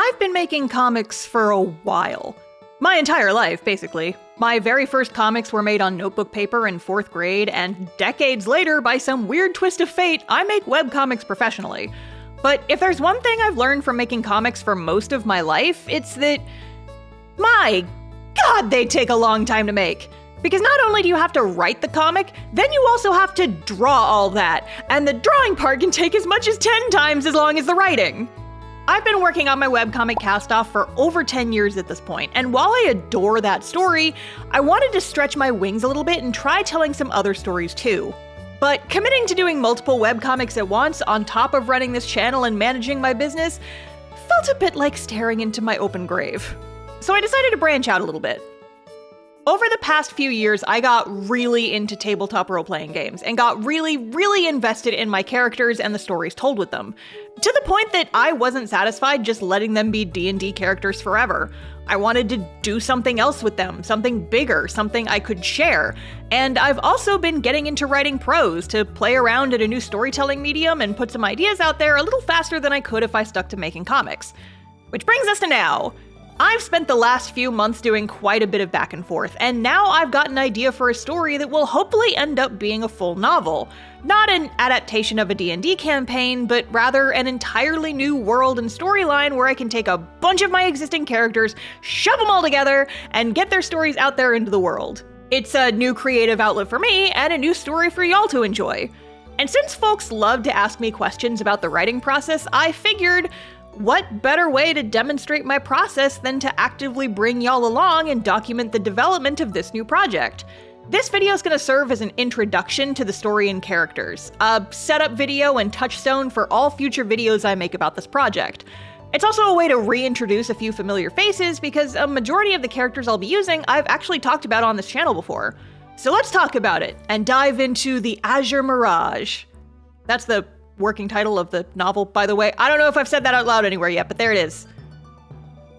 I've been making comics for a while. My entire life, basically. My very first comics were made on notebook paper in 4th grade, and decades later, by some weird twist of fate, I make webcomics professionally. But if there's one thing I've learned from making comics for most of my life, it's that, my God, they take a long time to make. Because not only do you have to write the comic, then you also have to draw all that, and the drawing part can take as much as 10 times as long as the writing. I've been working on my webcomic cast-off for over 10 years at this point, and while I adore that story, I wanted to stretch my wings a little bit and try telling some other stories too. But committing to doing multiple webcomics at once, on top of running this channel and managing my business, felt a bit like staring into my open grave. So I decided to branch out a little bit. Over the past few years, I got really into tabletop role-playing games and got really invested in my characters and the stories told with them, to the point that I wasn't satisfied just letting them be D&D characters forever. I wanted to do something else with them, something bigger, something I could share. And I've also been getting into writing prose to play around in a new storytelling medium and put some ideas out there a little faster than I could if I stuck to making comics. Which brings us to now. I've spent the last few months doing quite a bit of back and forth, and now I've got an idea for a story that will hopefully end up being a full novel. Not an adaptation of a D&D campaign, but rather an entirely new world and storyline where I can take a bunch of my existing characters, shove them all together, and get their stories out there into the world. It's a new creative outlet for me, and a new story for y'all to enjoy. And since folks love to ask me questions about the writing process, I figured, what better way to demonstrate my process than to actively bring y'all along and document the development of this new project? This video is going to serve as an introduction to the story and characters, a setup video and touchstone for all future videos I make about this project. It's also a way to reintroduce a few familiar faces because a majority of the characters I'll be using I've actually talked about on this channel before. So let's talk about it and dive into the Azure Mirage. That's the working title of the novel, by the way. I don't know if I've said that out loud anywhere yet, but there it is.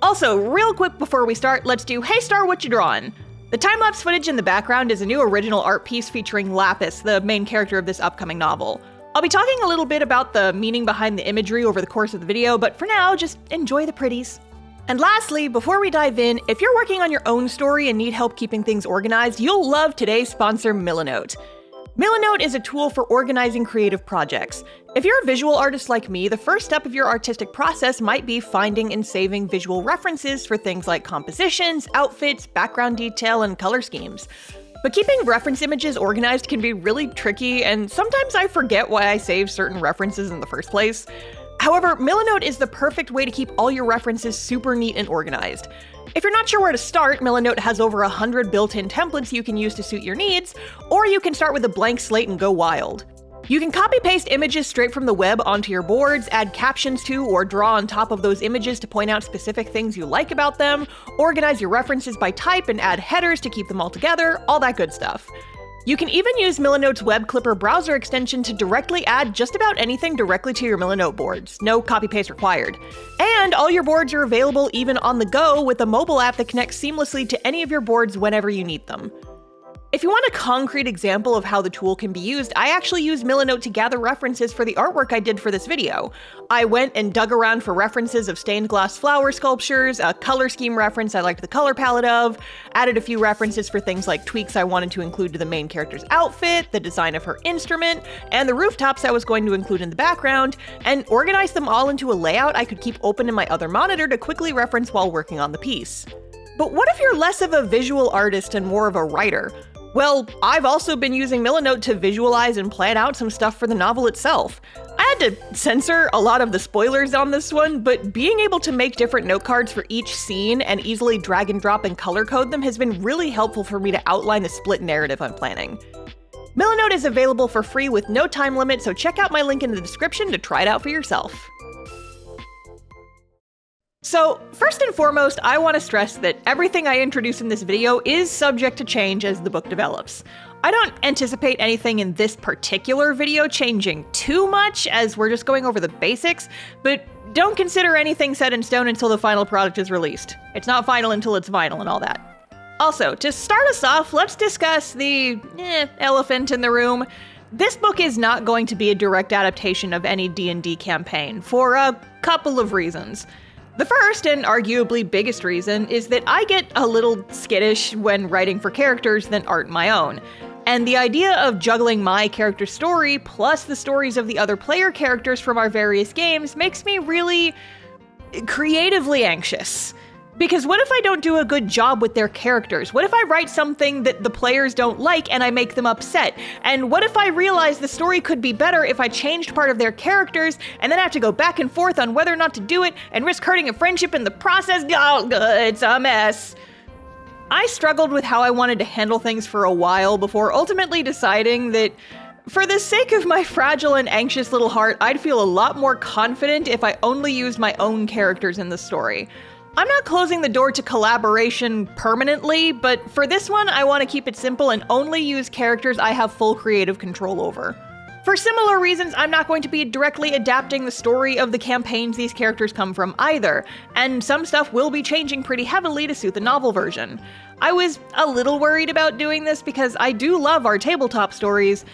Also, real quick before we start, let's do Hey Star, what you drawing? The time-lapse footage in the background is a new original art piece featuring Lapis, the main character of this upcoming novel. I'll be talking a little bit about the meaning behind the imagery over the course of the video, but for now, just enjoy the pretties. And lastly, before we dive in, if you're working on your own story and need help keeping things organized, you'll love today's sponsor, Milanote. Milanote is a tool for organizing creative projects. If you're a visual artist like me, the first step of your artistic process might be finding and saving visual references for things like compositions, outfits, background detail, and color schemes. But keeping reference images organized can be really tricky, and sometimes I forget why I save certain references in the first place. However, Milanote is the perfect way to keep all your references super neat and organized. If you're not sure where to start, Milanote has over 100 built-in templates you can use to suit your needs, or you can start with a blank slate and go wild. You can copy-paste images straight from the web onto your boards, add captions to or draw on top of those images to point out specific things you like about them, organize your references by type and add headers to keep them all together, all that good stuff. You can even use Milanote's Web Clipper browser extension to directly add just about anything directly to your Milanote boards. No copy-paste required. And all your boards are available even on the go with a mobile app that connects seamlessly to any of your boards whenever you need them. If you want a concrete example of how the tool can be used, I actually used Milanote to gather references for the artwork I did for this video. I went and dug around for references of stained glass flower sculptures, a color scheme reference I liked the color palette of, added a few references for things like tweaks I wanted to include to the main character's outfit, the design of her instrument, and the rooftops I was going to include in the background, and organized them all into a layout I could keep open in my other monitor to quickly reference while working on the piece. But what if you're less of a visual artist and more of a writer? Well, I've also been using Milanote to visualize and plan out some stuff for the novel itself. I had to censor a lot of the spoilers on this one, but being able to make different note cards for each scene and easily drag and drop and color code them has been really helpful for me to outline the split narrative I'm planning. Milanote is available for free with no time limit, so check out my link in the description to try it out for yourself. So, first and foremost, I want to stress that everything I introduce in this video is subject to change as the book develops. I don't anticipate anything in this particular video changing too much, as we're just going over the basics, but don't consider anything set in stone until the final product is released. It's not final until it's final and all that. Also, to start us off, let's discuss the elephant in the room. This book is not going to be a direct adaptation of any D&D campaign, for a couple of reasons. The first and arguably biggest reason is that I get a little skittish when writing for characters that aren't my own. And the idea of juggling my character's story plus the stories of the other player characters from our various games makes me really creatively anxious. Because what if I don't do a good job with their characters? What if I write something that the players don't like and I make them upset? And what if I realize the story could be better if I changed part of their characters and then have to go back and forth on whether or not to do it and risk hurting a friendship in the process? Oh, it's a mess. I struggled with how I wanted to handle things for a while before ultimately deciding that for the sake of my fragile and anxious little heart, I'd feel a lot more confident if I only used my own characters in the story. I'm not closing the door to collaboration permanently, but for this one, I want to keep it simple and only use characters I have full creative control over. For similar reasons, I'm not going to be directly adapting the story of the campaigns these characters come from either, and some stuff will be changing pretty heavily to suit the novel version. I was a little worried about doing this because I do love our tabletop stories,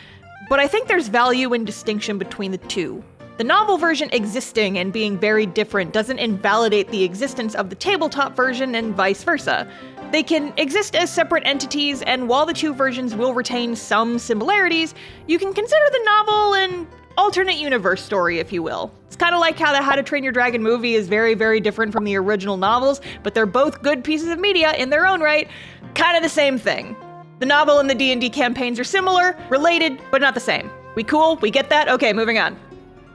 but I think there's value in distinction between the two. The novel version existing and being very different doesn't invalidate the existence of the tabletop version and vice versa. They can exist as separate entities, and while the two versions will retain some similarities, you can consider the novel an alternate universe story, if you will. It's kind of like how the How to Train Your Dragon movie is very, very different from the original novels, but they're both good pieces of media in their own right. Kind of the same thing. The novel and the D&D campaigns are similar, related, but not the same. We cool? We get that? Okay, moving on.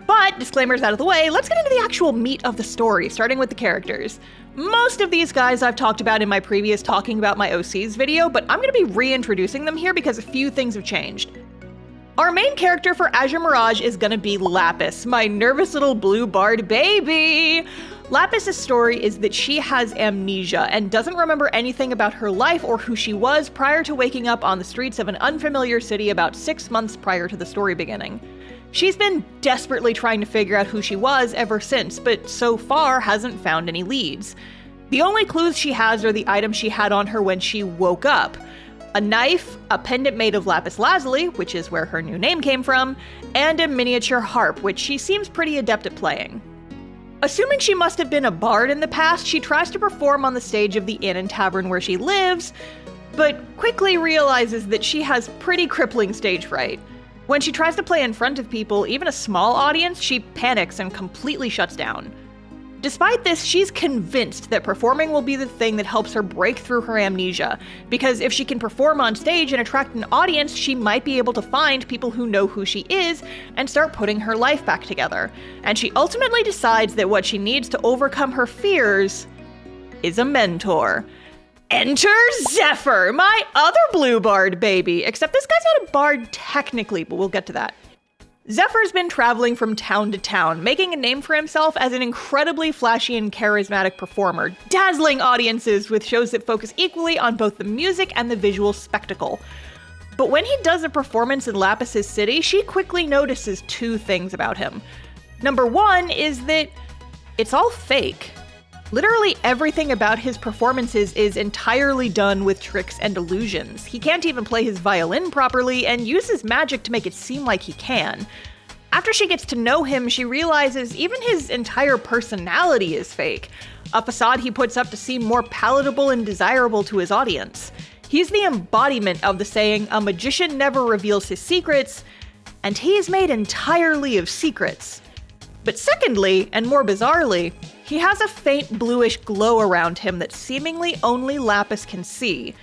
But, disclaimers out of the way, let's get into the actual meat of the story, starting with the characters. Most of these guys I've talked about in my previous Talking About My OCs video, but I'm going to be reintroducing them here because a few things have changed. Our main character for Azure Mirage is going to be Lapis, my nervous little blue-barred baby! Lapis' story is that she has amnesia and doesn't remember anything about her life or who she was prior to waking up on the streets of an unfamiliar city about 6 months prior to the story beginning. She's been desperately trying to figure out who she was ever since, but so far hasn't found any leads. The only clues she has are the items she had on her when she woke up. A knife, a pendant made of lapis lazuli, which is where her new name came from, and a miniature harp, which she seems pretty adept at playing. Assuming she must have been a bard in the past, she tries to perform on the stage of the inn and tavern where she lives, but quickly realizes that she has pretty crippling stage fright. When she tries to play in front of people, even a small audience, she panics and completely shuts down. Despite this, she's convinced that performing will be the thing that helps her break through her amnesia, because if she can perform on stage and attract an audience, she might be able to find people who know who she is and start putting her life back together. And she ultimately decides that what she needs to overcome her fears is a mentor. Enter Zephyr, my other blue bard baby, except this guy's not a bard technically, but we'll get to that. Zephyr's been traveling from town to town, making a name for himself as an incredibly flashy and charismatic performer, dazzling audiences with shows that focus equally on both the music and the visual spectacle. But when he does a performance in Lapis' city, she quickly notices two things about him. Number one is that it's all fake. Literally everything about his performances is entirely done with tricks and illusions. He can't even play his violin properly and uses magic to make it seem like he can. After she gets to know him, she realizes even his entire personality is fake, a facade he puts up to seem more palatable and desirable to his audience. He's the embodiment of the saying, "A magician never reveals his secrets," and he is made entirely of secrets. But secondly, and more bizarrely, he has a faint bluish glow around him that seemingly only Lapis can see.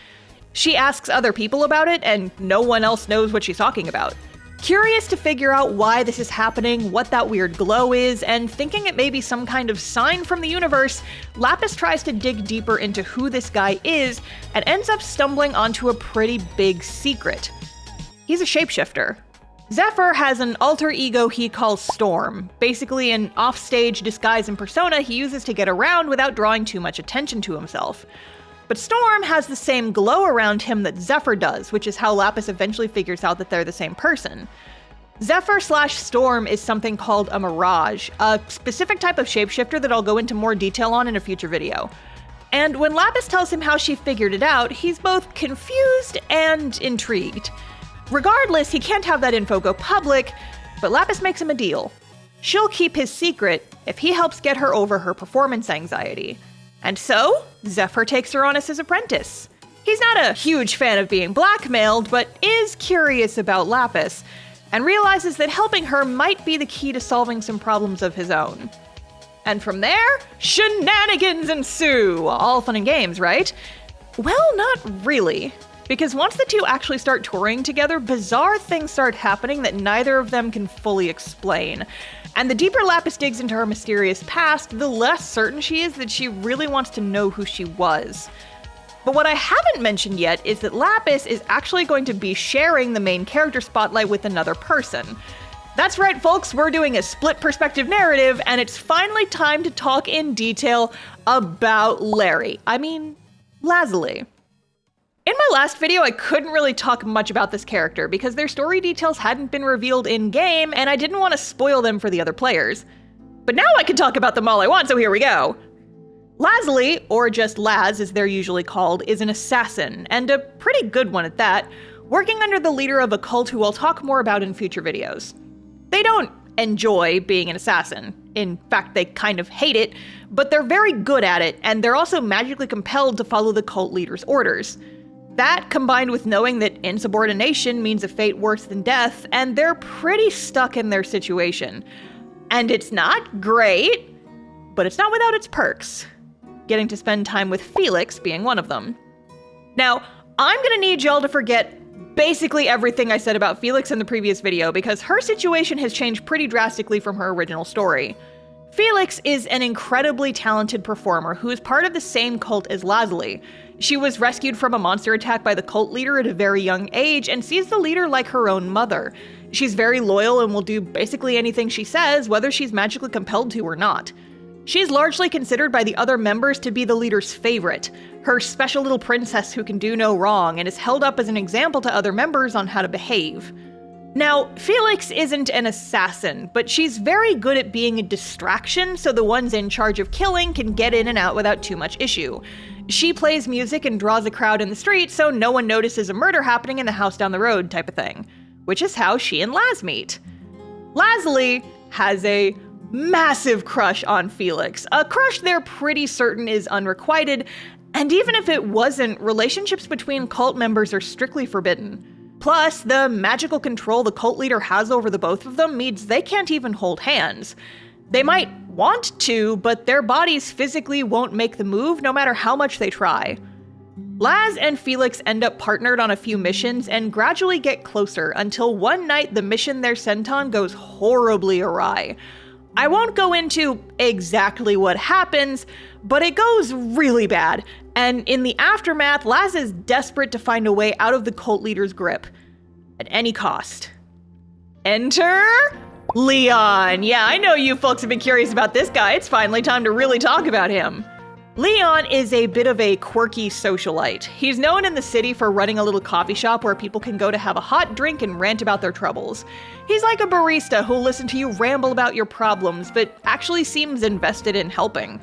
She asks other people about it, and no one else knows what she's talking about. Curious to figure out why this is happening, what that weird glow is, and thinking it may be some kind of sign from the universe, Lapis tries to dig deeper into who this guy is, and ends up stumbling onto a pretty big secret. He's a shapeshifter. Zephyr has an alter ego he calls Storm, basically an offstage disguise and persona he uses to get around without drawing too much attention to himself. But Storm has the same glow around him that Zephyr does, which is how Lapis eventually figures out that they're the same person. Zephyr/Storm is something called a Mirage, a specific type of shapeshifter that I'll go into more detail on in a future video. And when Lapis tells him how she figured it out, he's both confused and intrigued. Regardless, he can't have that info go public, but Lapis makes him a deal. she'll keep his secret if he helps get her over her performance anxiety. And so, Zephyr takes her on as his apprentice. He's not a huge fan of being blackmailed, but is curious about Lapis, and realizes that helping her might be the key to solving some problems of his own. And from there, shenanigans ensue! All fun and games, right? Well, not really. Because once the two actually start touring together, bizarre things start happening that neither of them can fully explain. And the deeper Lapis digs into her mysterious past, the less certain she is that she really wants to know who she was. But what I haven't mentioned yet is that Lapis is actually going to be sharing the main character spotlight with another person. That's right, folks, we're doing a split perspective narrative, and it's finally time to talk in detail about Lazuli. In my last video, I couldn't really talk much about this character because their story details hadn't been revealed in-game, and I didn't want to spoil them for the other players. But now I can talk about them all I want, so here we go. Lazuli, or just Laz as they're usually called, is an assassin, and a pretty good one at that, working under the leader of a cult who I'll talk more about in future videos. They don't enjoy being an assassin. In fact, they kind of hate it, but they're very good at it, and they're also magically compelled to follow the cult leader's orders. That, combined with knowing that insubordination means a fate worse than death, and they're pretty stuck in their situation. And it's not great, but it's not without its perks. Getting to spend time with Felix being one of them. Now, I'm gonna need y'all to forget basically everything I said about Felix in the previous video, because her situation has changed pretty drastically from her original story. Felix is an incredibly talented performer who is part of the same cult as Lazuli. She was rescued from a monster attack by the cult leader at a very young age and sees the leader like her own mother. She's very loyal and will do basically anything she says, whether she's magically compelled to or not. She's largely considered by the other members to be the leader's favorite, her special little princess who can do no wrong, and is held up as an example to other members on how to behave. Now, Felix isn't an assassin, but she's very good at being a distraction so the ones in charge of killing can get in and out without too much issue. She plays music and draws a crowd in the street so no one notices a murder happening in the house down the road type of thing, which is how she and Laz meet. Lazuli has a massive crush on Felix, a crush they're pretty certain is unrequited, and even if it wasn't, relationships between cult members are strictly forbidden. Plus, the magical control the cult leader has over the both of them means they can't even hold hands. They might want to, but their bodies physically won't make the move no matter how much they try. Laz and Felix end up partnered on a few missions and gradually get closer until one night the mission they're sent on goes horribly awry. I won't go into exactly what happens, but it goes really bad, and in the aftermath, Laz is desperate to find a way out of the cult leader's grip, at any cost. Enter Leon! Yeah, I know you folks have been curious about this guy, it's finally time to really talk about him. Leon is a bit of a quirky socialite. He's known in the city for running a little coffee shop where people can go to have a hot drink and rant about their troubles. He's like a barista who'll listen to you ramble about your problems, but actually seems invested in helping.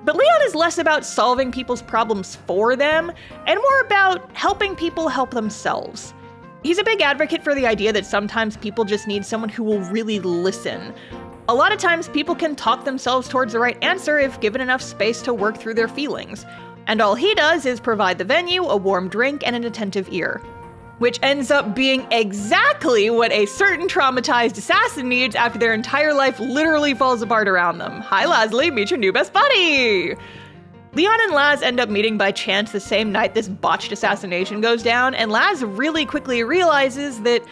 But Leon is less about solving people's problems for them, and more about helping people help themselves. He's a big advocate for the idea that sometimes people just need someone who will really listen. A lot of times people can talk themselves towards the right answer if given enough space to work through their feelings. And all he does is provide the venue, a warm drink, and an attentive ear. Which ends up being exactly what a certain traumatized assassin needs after their entire life literally falls apart around them. Hi Lazuli, meet your new best buddy! Leon and Laz end up meeting by chance the same night this botched assassination goes down, and Laz really quickly realizes that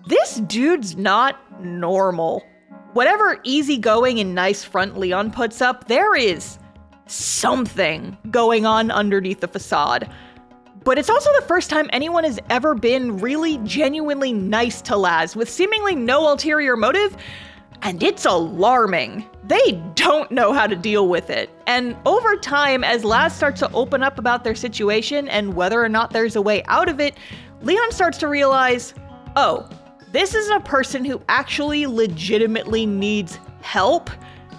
this dude's not normal. Whatever easygoing and nice front Leon puts up, there is something going on underneath the facade. But it's also the first time anyone has ever been really genuinely nice to Laz with seemingly no ulterior motive, and it's alarming. They don't know how to deal with it. And over time, as Laz starts to open up about their situation and whether or not there's a way out of it, Leon starts to realize, oh, this is a person who actually legitimately needs help,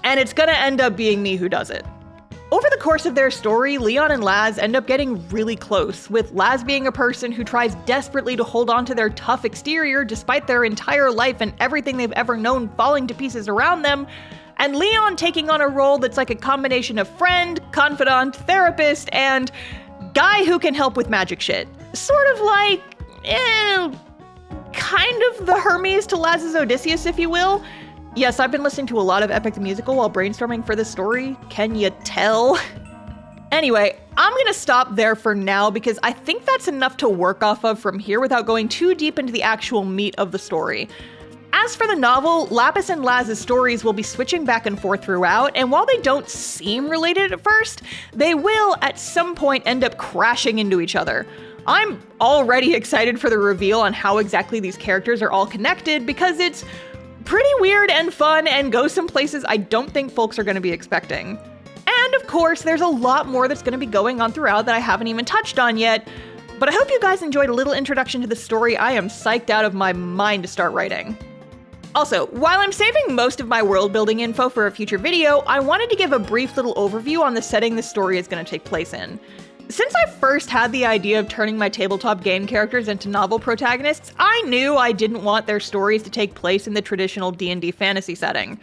and it's gonna end up being me who does it. Over the course of their story, Leon and Laz end up getting really close, with Laz being a person who tries desperately to hold on to their tough exterior despite their entire life and everything they've ever known falling to pieces around them, and Leon taking on a role that's like a combination of friend, confidant, therapist, and guy who can help with magic shit. Sort of like, kind of the Hermes to Laz's Odysseus, if you will. Yes, I've been listening to a lot of Epic the Musical while brainstorming for this story. Can you tell? Anyway, I'm gonna stop there for now because I think that's enough to work off of from here without going too deep into the actual meat of the story. As for the novel, Lapis and Laz's stories will be switching back and forth throughout, and while they don't seem related at first, they will at some point end up crashing into each other. I'm already excited for the reveal on how exactly these characters are all connected because it's pretty weird and fun and goes some places I don't think folks are going to be expecting. And of course, there's a lot more that's going to be going on throughout that I haven't even touched on yet, but I hope you guys enjoyed a little introduction to the story. I am psyched out of my mind to start writing. Also, while I'm saving most of my world building info for a future video, I wanted to give a brief little overview on the setting the story is going to take place in. Since I first had the idea of turning my tabletop game characters into novel protagonists, I knew I didn't want their stories to take place in the traditional D&D fantasy setting.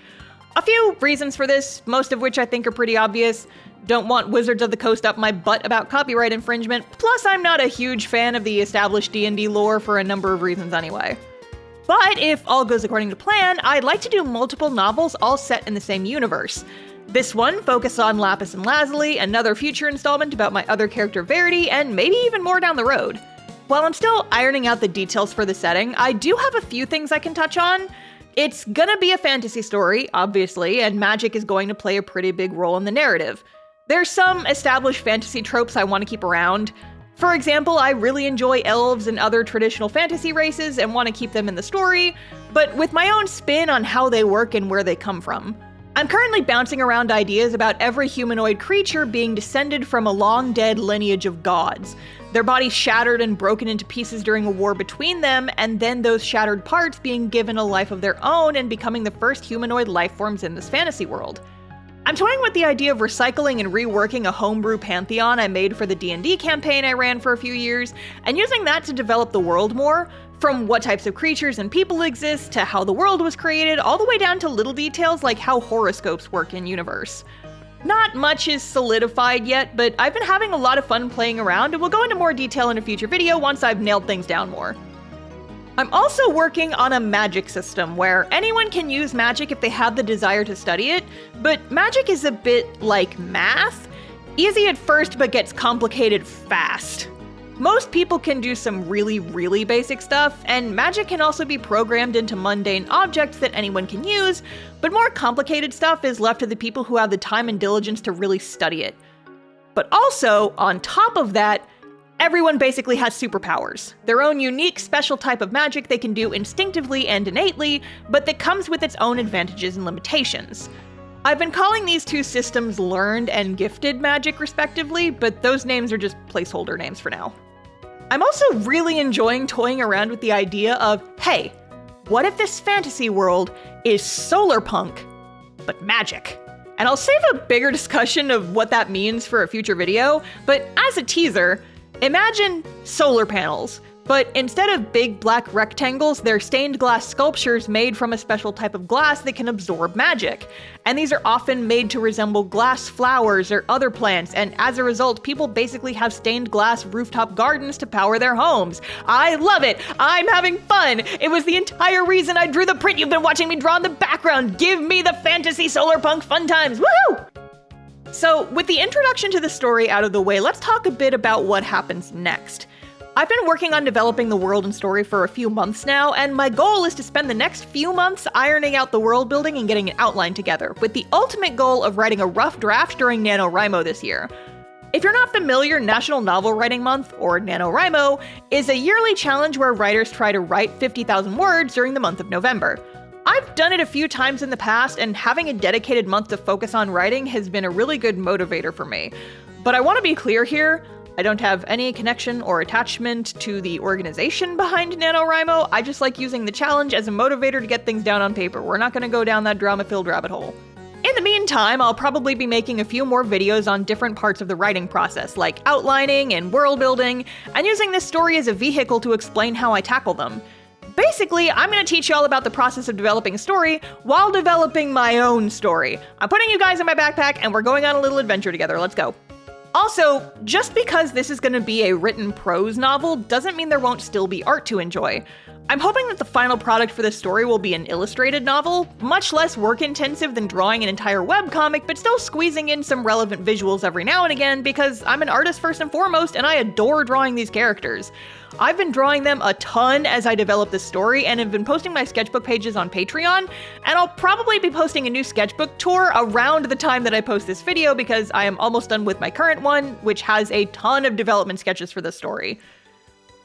A few reasons for this, most of which I think are pretty obvious. Don't want Wizards of the Coast up my butt about copyright infringement, plus I'm not a huge fan of the established D&D lore for a number of reasons anyway. But if all goes according to plan, I'd like to do multiple novels all set in the same universe. This one focused on Lapis and Lazuli, another future installment about my other character Verity, and maybe even more down the road. While I'm still ironing out the details for the setting, I do have a few things I can touch on. It's gonna be a fantasy story, obviously, and magic is going to play a pretty big role in the narrative. There's some established fantasy tropes I want to keep around. For example, I really enjoy elves and other traditional fantasy races and want to keep them in the story, but with my own spin on how they work and where they come from. I'm currently bouncing around ideas about every humanoid creature being descended from a long-dead lineage of gods, their bodies shattered and broken into pieces during a war between them, and then those shattered parts being given a life of their own and becoming the first humanoid life forms in this fantasy world. I'm toying with the idea of recycling and reworking a homebrew pantheon I made for the D&D campaign I ran for a few years, and using that to develop the world more, from what types of creatures and people exist to how the world was created, all the way down to little details like how horoscopes work in universe. Not much is solidified yet, but I've been having a lot of fun playing around, and we'll go into more detail in a future video once I've nailed things down more. I'm also working on a magic system where anyone can use magic if they have the desire to study it, but magic is a bit like math. Easy at first, but gets complicated fast. Most people can do some really basic stuff, and magic can also be programmed into mundane objects that anyone can use, but more complicated stuff is left to the people who have the time and diligence to really study it. But also, on top of that, everyone basically has superpowers. Their own unique, special type of magic they can do instinctively and innately, but that comes with its own advantages and limitations. I've been calling these two systems learned and gifted magic respectively, but those names are just placeholder names for now. I'm also really enjoying toying around with the idea of, hey, what if this fantasy world is solar punk, but magic? And I'll save a bigger discussion of what that means for a future video, but as a teaser, imagine solar panels, but instead of big black rectangles, they're stained glass sculptures made from a special type of glass that can absorb magic. And these are often made to resemble glass flowers or other plants, and as a result, people basically have stained glass rooftop gardens to power their homes. I love it! I'm having fun! It was the entire reason I drew the print you've been watching me draw in the background! Give me the fantasy solar punk fun times! Woohoo! So, with the introduction to the story out of the way, let's talk a bit about what happens next. I've been working on developing the world and story for a few months now, and my goal is to spend the next few months ironing out the world building and getting an outline together, with the ultimate goal of writing a rough draft during NaNoWriMo this year. If you're not familiar, National Novel Writing Month, or NaNoWriMo, is a yearly challenge where writers try to write 50,000 words during the month of November. I've done it a few times in the past, and having a dedicated month to focus on writing has been a really good motivator for me. But I want to be clear here, I don't have any connection or attachment to the organization behind NaNoWriMo. I just like using the challenge as a motivator to get things down on paper. We're not going to go down that drama-filled rabbit hole. In the meantime, I'll probably be making a few more videos on different parts of the writing process, like outlining and world building, and using this story as a vehicle to explain how I tackle them. Basically, I'm going to teach you all about the process of developing a story while developing my own story. I'm putting you guys in my backpack and we're going on a little adventure together. Let's go. Also, just because this is going to be a written prose novel doesn't mean there won't still be art to enjoy. I'm hoping that the final product for this story will be an illustrated novel, much less work-intensive than drawing an entire webcomic, but still squeezing in some relevant visuals every now and again because I'm an artist first and foremost and I adore drawing these characters. I've been drawing them a ton as I develop this story and have been posting my sketchbook pages on Patreon, and I'll probably be posting a new sketchbook tour around the time that I post this video because I am almost done with my current one, which has a ton of development sketches for this story.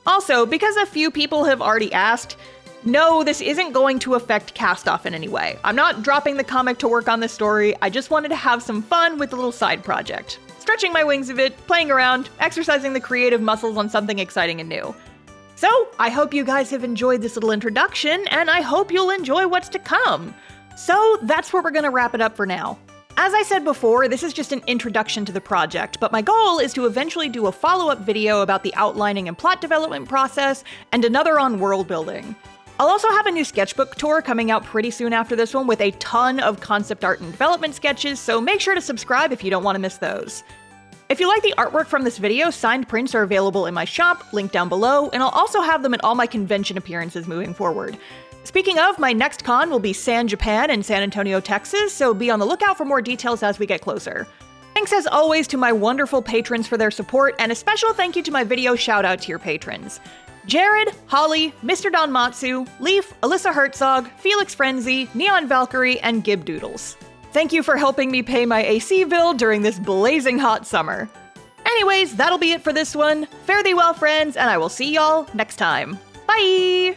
Also, because a few people have already asked, no, this isn't going to affect Cast-Off in any way. I'm not dropping the comic to work on this story, I just wanted to have some fun with a little side project. Stretching my wings a bit, playing around, exercising the creative muscles on something exciting and new. So, I hope you guys have enjoyed this little introduction, and I hope you'll enjoy what's to come. So, that's where we're gonna wrap it up for now. As I said before, this is just an introduction to the project, but my goal is to eventually do a follow-up video about the outlining and plot development process, and another on world building. I'll also have a new sketchbook tour coming out pretty soon after this one with a ton of concept art and development sketches, so make sure to subscribe if you don't want to miss those. If you like the artwork from this video, signed prints are available in my shop, linked down below, and I'll also have them at all my convention appearances moving forward. Speaking of, my next con will be SAN Japan in San Antonio, Texas, so be on the lookout for more details as we get closer. Thanks as always to my wonderful patrons for their support, and a special thank you to my video shout-out tier patrons. Jared, Holly, Mr. Don Matsu, Leaf, Alyssa Herzog, Felix Frenzy, Neon Valkyrie, and Gib Doodles. Thank you for helping me pay my AC bill during this blazing hot summer. Anyways, that'll be it for this one. Fare thee well, friends, and I will see y'all next time. Bye!